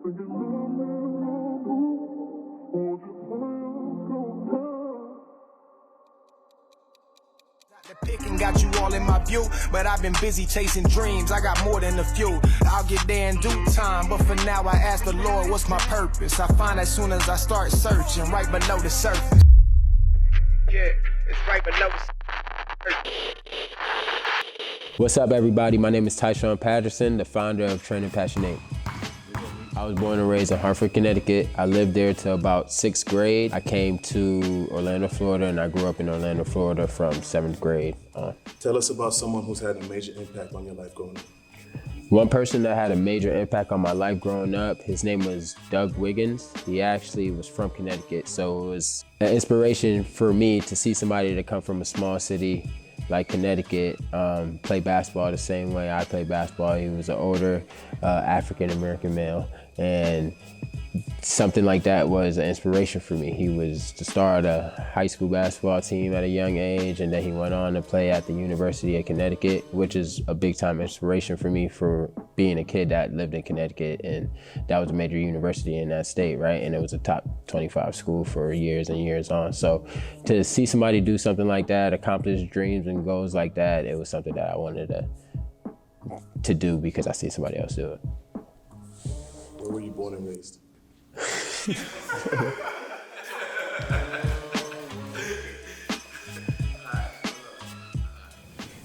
Picking got you all in my view, but I've been busy chasing dreams. I got more than a few. I'll get there in due time, but for now I ask the Lord, what's my purpose? I find as soon as I start searching, right below the surface. Yeah, it's right below the surface. What's up, everybody? My name is Tyshawn Patterson, the founder of Training Passionate. I was born and raised in Hartford, Connecticut. I lived there till about 6th grade. I came to Orlando, Florida, and I grew up in Orlando, Florida from 7th grade on. Tell us about someone who's had a major impact on your life growing up. One person that had a major impact on my life growing up, his name was Doug Wiggins. He actually was from Connecticut, so it was an inspiration for me to see somebody that come from a small city like Connecticut, play basketball the same way I play basketball. He was an older African-American male, and something like that was an inspiration for me. He was the star of the high school basketball team at a young age, and then he went on to play at the University of Connecticut, which is a big time inspiration for me for being a kid that lived in Connecticut, and that was a major university in that state, right? And it was a top 25 school for years and years on. So to see somebody do something like that, accomplish dreams and goals like that, it was something that I wanted to do because I see somebody else do it. Where were you born and raised?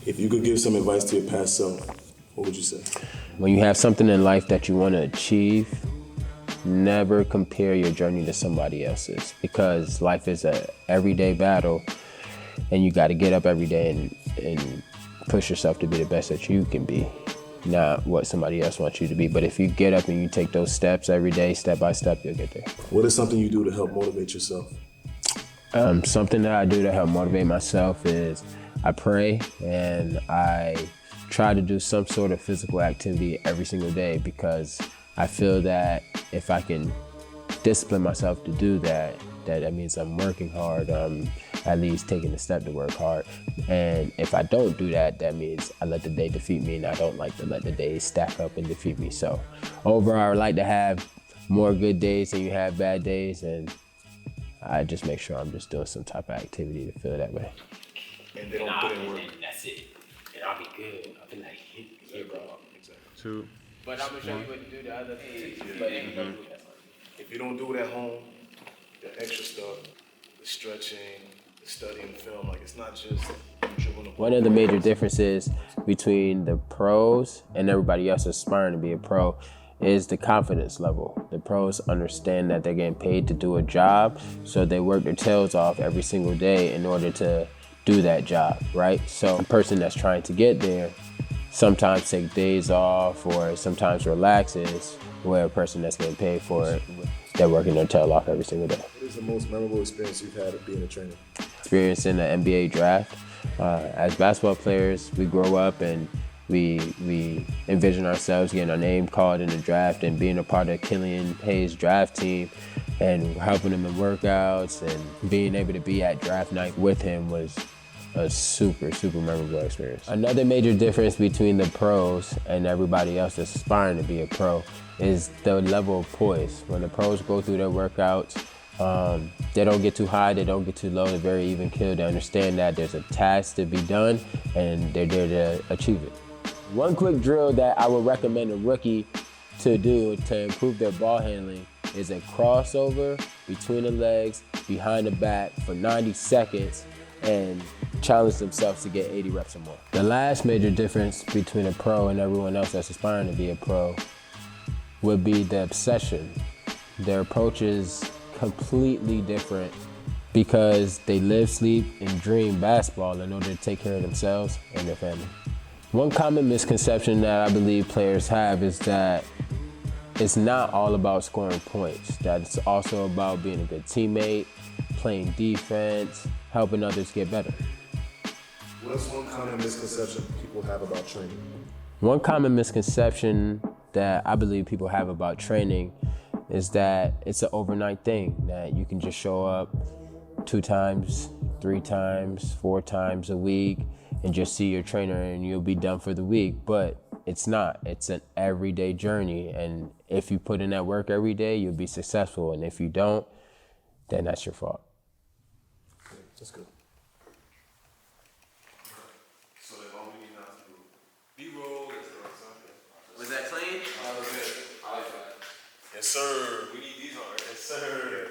If you could give some advice to your past self, what would you say? When you have something in life that you want to achieve, never compare your journey to somebody else's, because life is a everyday battle, and you got to get up every day and push yourself to be the best that you can be, not what somebody else wants you to be. But if you get up and you take those steps every day, step by step, you'll get there. What is something you do to help motivate yourself? Something that I do to help motivate myself is I pray, and I try to do some sort of physical activity every single day, because I feel that if I can discipline myself to do that, that means I'm working hard, at least taking the step to work hard. And if I don't do that, that means I let the day defeat me, and I don't like to let the days stack up and defeat me. So overall, I would like to have more good days than you have bad days, and I just make sure I'm just doing some type of activity to feel that way. And they don't put in work. That's it. And I'll be good. I'll be like, yeah, bro. Exactly. Two. But I'm gonna show you what to do the other things. If you don't do it at home, the extra stuff, the stretching, the studying film, like it's not just dribbling the ball. One of the major differences between the pros and everybody else aspiring to be a pro is the confidence level. The pros understand that they're getting paid to do a job, so they work their tails off every single day in order to do that job, right? So a person that's trying to get there sometimes take days off or sometimes relaxes, where a person that's getting paid for it, they're working their tail off every single day. What is the most memorable experience you've had of being a trainer? Experience in the NBA draft. As basketball players, we grow up and we envision ourselves getting our name called in the draft and being a part of Killian Hayes' draft team and helping him in workouts, and being able to be at draft night with him was a super memorable experience. Another major difference between the pros and everybody else that's aspiring to be a pro is the level of poise. When the pros go through their workouts, they don't get too high, they don't get too low, they're very even keel. They understand that there's a task to be done and they're there to achieve it. One quick drill that I would recommend a rookie to do to improve their ball handling is a crossover between the legs, behind the back for 90 seconds and challenge themselves to get 80 reps or more. The last major difference between a pro and everyone else that's aspiring to be a pro would be the obsession. Their approach is completely different because they live, sleep, and dream basketball in order to take care of themselves and their family. One common misconception that I believe players have is that it's not all about scoring points, that it's also about being a good teammate, playing defense, helping others get better. What's one common misconception people have about training? One common misconception that I believe people have about training is that it's an overnight thing, that you can just show up 2 times, 3 times, 4 times a week and just see your trainer and you'll be done for the week. But It's not. It's an everyday journey. And if you put in that work every day, you'll be successful. And if you don't, then that's your fault. That's good. So then all we need now to do B-roll is something. Was that clean? That was it. I like that. Yes, sir. We need these on, right? Yes, sir.